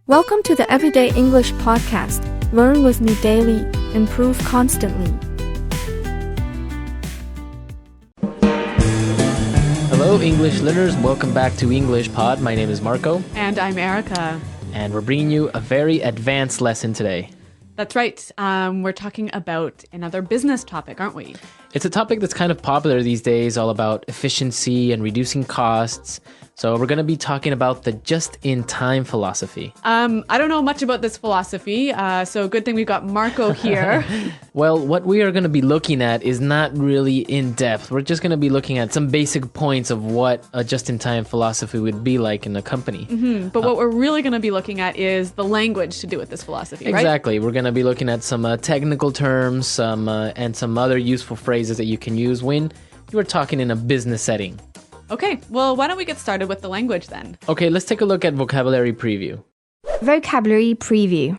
Welcome to the Everyday English Podcast. Learn with me daily, improve constantly. Hello, English learners. Welcome back to English Pod. My name is Marco. And I'm Erica. And we're bringing you a very advanced lesson today. That's right. We're talking about another business topic, aren't we? It's a topic that's kind of popular these days, all about efficiency and reducing costs. So we're going to be talking about the just-in-time philosophy. I don't know much about this philosophy, so good thing we've got Marco here. Well, what we are going to be looking at is not really in-depth. We're just going to be looking at some basic points of what a just-in-time philosophy would be like in a company. Mm-hmm. But what we're really going to be looking at is the language to do with this philosophy, right? Exactly. We're going to be looking at some technical terms and some other useful phrases that you can use when you are talking in a business setting. Okay, well, why don't we get started with the language then? Okay, let's take a look at vocabulary preview. Vocabulary preview.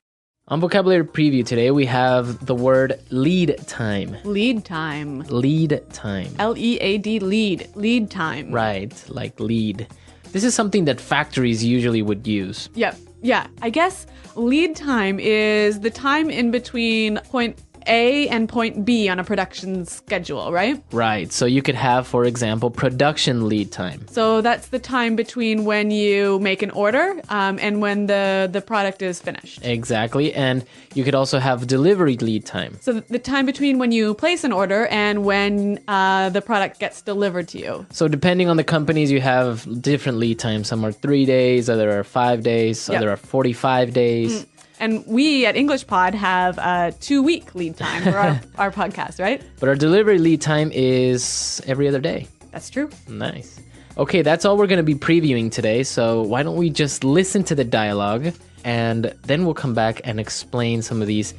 On vocabulary preview today, we have the word lead time. Lead time. Lead time. L-E-A-D, lead. Lead time. Right, like lead. This is something that factories usually would use. Yep. Yeah, I guess lead time is the time in between point A and point B on a production schedule, right? Right. So you could have, for example, production lead time. So that's the time between when you make an order and when the product is finished. Exactly. And you could also have delivery lead time. So the time between when you place an order and when the product gets delivered to you. So depending on the companies, you have different lead times. Some are 3 days, other are 5 days, other are 45 days. And we at English Pod have a 2-week lead time for our podcast, right? But our delivery lead time is every other day. That's true. Nice. Okay, that's all we're going to be previewing today. So why don't we just listen to the dialogue and then we'll come back and explain some of these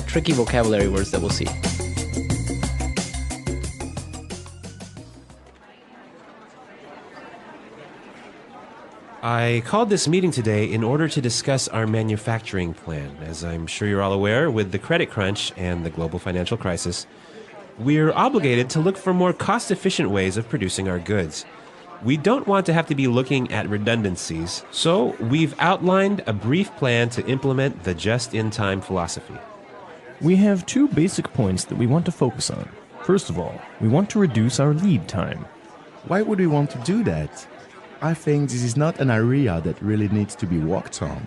tricky vocabulary words that we'll see. I called this meeting today in order to discuss our manufacturing plan. As I'm sure you're all aware, with the credit crunch and the global financial crisis, we're obligated to look for more cost-efficient ways of producing our goods. We don't want to have to be looking at redundancies, so we've outlined a brief plan to implement the just-in-time philosophy. We have 2 basic points that we want to focus on. First of all, we want to reduce our lead time. Why would we want to do that? I think this is not an area that really needs to be worked on.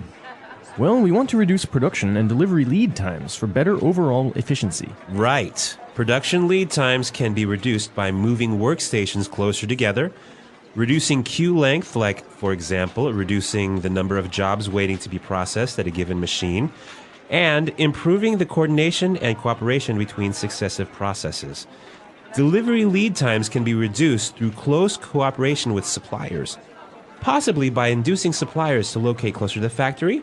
Well, we want to reduce production and delivery lead times for better overall efficiency. Right. Production lead times can be reduced by moving workstations closer together, reducing queue length, like, for example, reducing the number of jobs waiting to be processed at a given machine, and improving the coordination and cooperation between successive processes. Delivery lead times can be reduced through close cooperation with suppliers, possibly by inducing suppliers to locate closer to the factory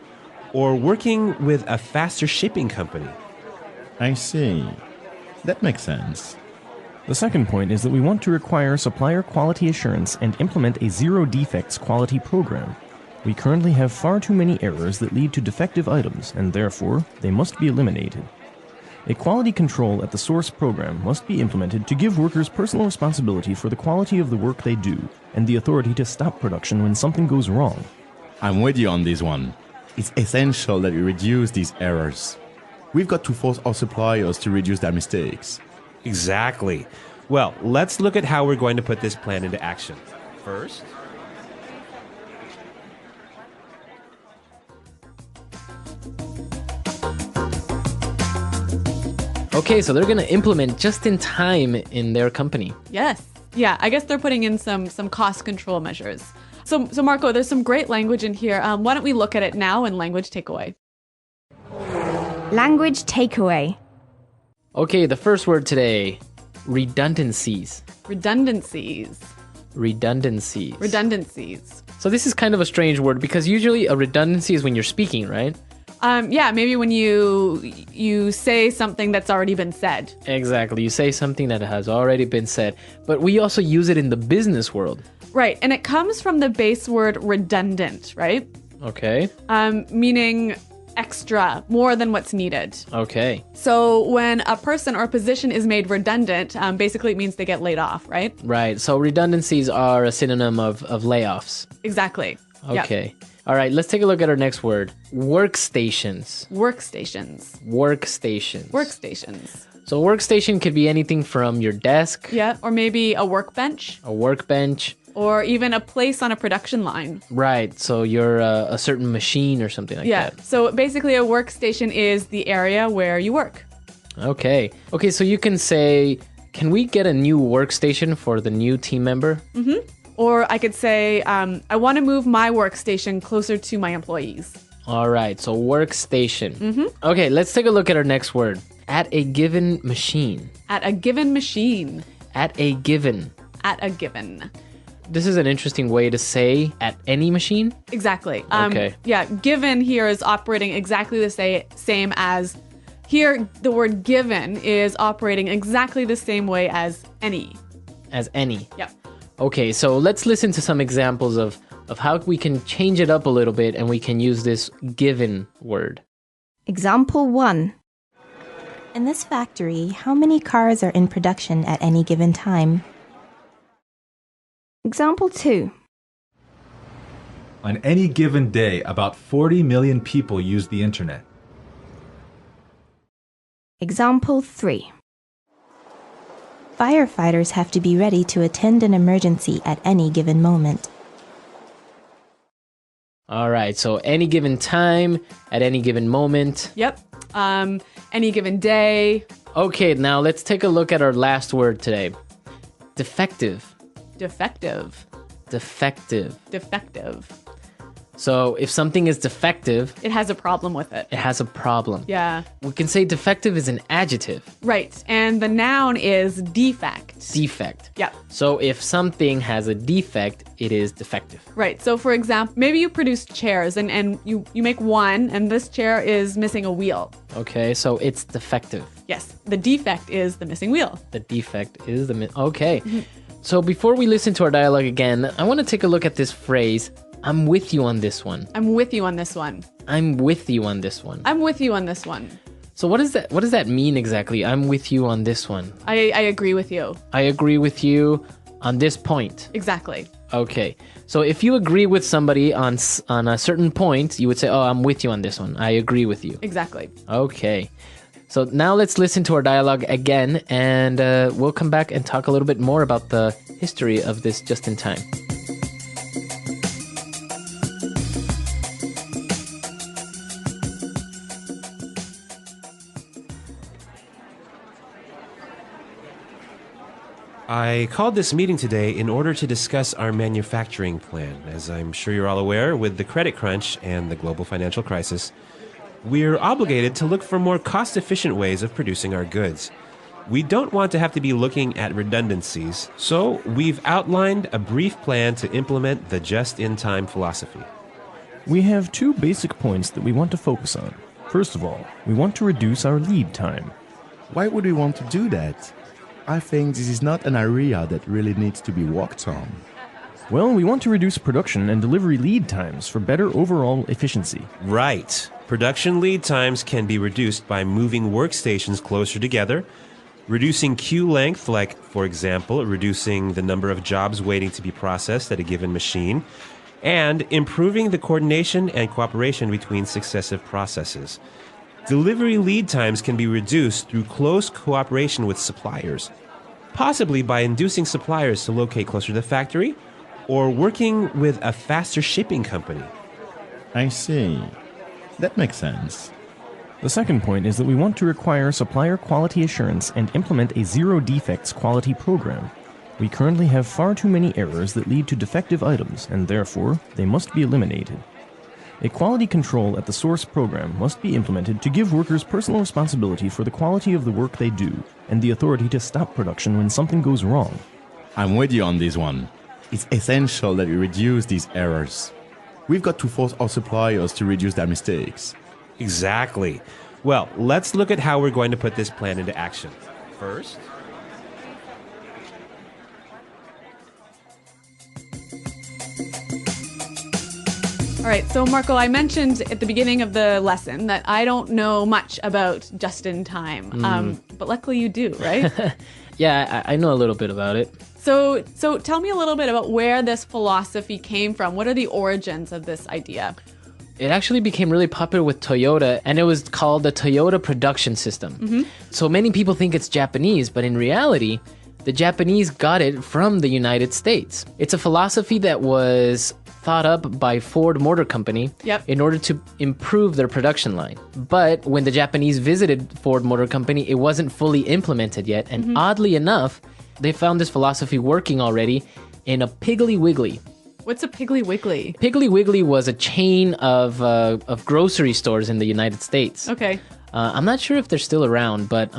or working with a faster shipping company. I see. That makes sense. The second point is that we want to require supplier quality assurance and implement a zero defects quality program. We currently have far too many errors that lead to defective items, and therefore, they must be eliminated. A quality control at the source program must be implemented to give workers personal responsibility for the quality of the work they do and the authority to stop production when something goes wrong. I'm with you on this one. It's essential that we reduce these errors. We've got to force our suppliers to reduce their mistakes. Exactly. Well, let's look at how we're going to put this plan into action. First, Okay, so they're going to implement just-in-time in their company. Yes. Yeah, I guess they're putting in some cost control measures. So Marco, there's some great language in here. Why don't we look at it now in language takeaway? Language takeaway. Okay, the first word today, redundancies. Redundancies. Redundancies. Redundancies. So this is kind of a strange word because usually a redundancy is when you're speaking, right? Yeah, maybe when you say something that's already been said. Exactly. You say something that has already been said. But we also use it in the business world. Right. And it comes from the base word redundant, right? Okay. Meaning extra, more than what's needed. Okay. So when a person or a position is made redundant, basically it means they get laid off, right? Right. So redundancies are a synonym of layoffs. Exactly. Okay. Yep. All right, let's take a look at our next word. Workstations. Workstations. Workstations. Workstations. So workstation could be anything from your desk, Yeah, or maybe a workbench, a workbench. or even a place on a production line. Right, so you're a certain machine or something like Yeah, that. so basically a workstation is the area where you work. Okay, so you can say, can we get a new workstation for the new team member? Or I could say, I want to move my workstation closer to my employees. All right, so workstation. Okay, let's take a look at our next word. At a given machine. At a given machine. At a given. At a given. This is an interesting way to say at any machine. Exactly. Okay. Yeah, given here is operating exactly the same as here. The word given is operating exactly the same way as any. As any. Yep. Okay, so let's listen to some examples of how we can change it up a little bit and we can use this given word. Example 1. In this factory, how many cars are in production at any given time? Example 2. On any given day, about 40 million people use the internet. Example 3. Firefighters have to be ready to attend an emergency at any given moment. All right, so any given time, at any given moment. Yep. Any given day. Okay, now let's take a look at our last word today. Defective. Defective. Defective. Defective. So if something is defective, It has a problem with it. it has a problem. Yeah. We can say defective is an adjective. Right. And the noun is defect. Defect. Yep. So if something has a defect, it is defective. Right. So for example, maybe you produce chairs and you make one and this chair is missing a wheel. Okay, so it's defective. Yes. The defect is the missing wheel. The defect is okay. So before we listen to our dialogue again, I want to take a look at this phrase. I'm with you on this one. I'm with you on this one. I'm with you on this one. I'm with you on this one. So what does that mean exactly? I'm with you on this one. I agree with you. I agree with you on this point. Exactly. Okay. So if you agree with somebody on a certain point, you would say, "Oh, I'm with you on this one. I agree with you." Exactly. Okay. So now let's listen to our dialogue again, and we'll come back and talk a little bit more about the history of this just in time. I called this meeting today in order to discuss our manufacturing plan. As I'm sure you're all aware, with the credit crunch and the global financial crisis, we're obligated to look for more cost-efficient ways of producing our goods. We don't want to have to be looking at redundancies, so we've outlined a brief plan to implement the just-in-time philosophy. We have two basic points that we want to focus on. First of all, we want to reduce our lead time. Why would we want to do that? I think this is not an area that really needs to be worked on. Well, we want to reduce production and delivery lead times for better overall efficiency. Right. Production lead times can be reduced by moving workstations closer together, reducing queue length, like, for example, reducing the number of jobs waiting to be processed at a given machine, and improving the coordination and cooperation between successive processes. Delivery lead times can be reduced through close cooperation with suppliers, possibly by inducing suppliers to locate closer to the factory or working with a faster shipping company. I see. That makes sense. The second point is that we want to require supplier quality assurance and implement a zero defects quality program. We currently have far too many errors that lead to defective items, and therefore, they must be eliminated. A quality control at the source program must be implemented to give workers personal responsibility for the quality of the work they do, and the authority to stop production when something goes wrong. I'm with you on this one. It's essential that we reduce these errors. We've got to force our suppliers to reduce their mistakes. Exactly. Well, let's look at how we're going to put this plan into action. First, All right, so Marco, I mentioned at the beginning of the lesson that I don't know much about just in time, but luckily you do, right? Yeah, I know a little bit about it. So tell me a little bit about where this philosophy came from. What are the origins of this idea? It actually became really popular with Toyota, and it was called the Toyota production system. So many people think it's Japanese, but in reality, the Japanese got it from the United States. It's a philosophy that was thought up by Ford Motor Company in order to improve their production line. But when the Japanese visited Ford Motor Company, it wasn't fully implemented yet. And oddly enough, they found this philosophy working already in a Piggly Wiggly. What's a Piggly Wiggly? Piggly Wiggly was a chain of grocery stores in the United States. Okay. I'm not sure if they're still around, but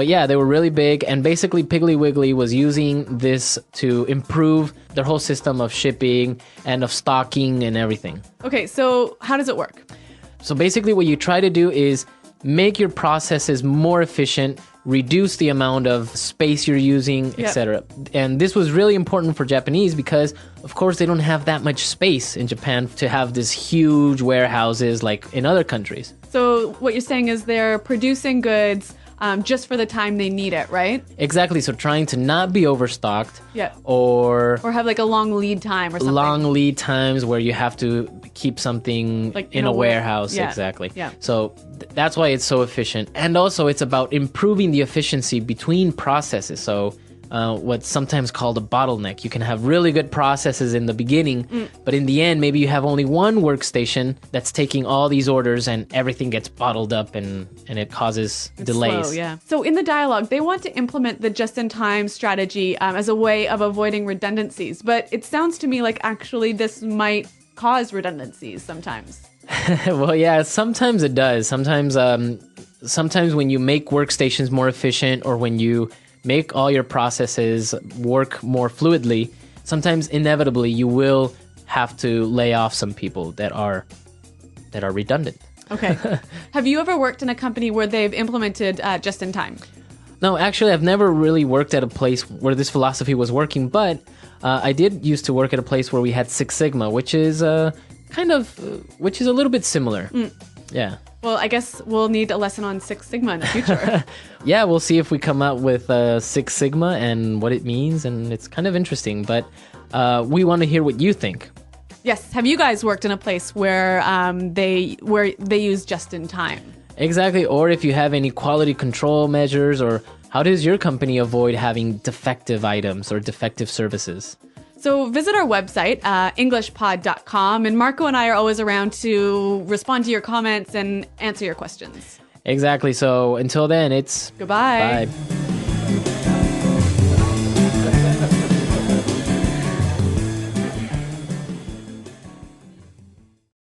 yeah, they were really big. And basically, Piggly Wiggly was using this to improve their whole system of shipping and of stocking and everything. Okay, so how does it work? So basically, what you try to do is make your processes more efficient, reduce the amount of space you're using, etc. And this was really important for Japanese because, of course, they don't have that much space in Japan to have this huge warehouses like in other countries. So what you're saying is they're producing goods just for the time they need it, right? Exactly. So trying to not be overstocked. Yeah. Or have like a long lead time or something. Long lead times where you have to keep something like in a warehouse. Yeah. Exactly. Yeah. So that's why it's so efficient. And also it's about improving the efficiency between processes. So what's sometimes called a bottleneck. You can have really good processes in the beginning, but in the end, maybe you have only one workstation that's taking all these orders and everything gets bottled up and it causes delays. Slow, yeah. So in the dialogue, they want to implement the just-in-time strategy as a way of avoiding redundancies. But it sounds to me like actually this might cause redundancies sometimes. Well, yeah, sometimes it does. Sometimes when you make workstations more efficient or when you make all your processes work more fluidly, sometimes inevitably you will have to lay off some people that are redundant. Okay. Have you ever worked in a company where they've implemented just in time? No, actually, I've never really worked at a place where this philosophy was working, but I did used to work at a place where we had Six Sigma, which is a little bit similar. Yeah. Well, I guess we'll need a lesson on Six Sigma in the future. Yeah, we'll see if we come out with Six Sigma and what it means, and it's kind of interesting, but we want to hear what you think. Yes. Have you guys worked in a place where they use just in time? Exactly. Or if you have any quality control measures, or how does your company avoid having defective items or defective services? So visit our website, englishpod.com, and Marco and I are always around to respond to your comments and answer your questions. Exactly. So until then, it's goodbye. Bye.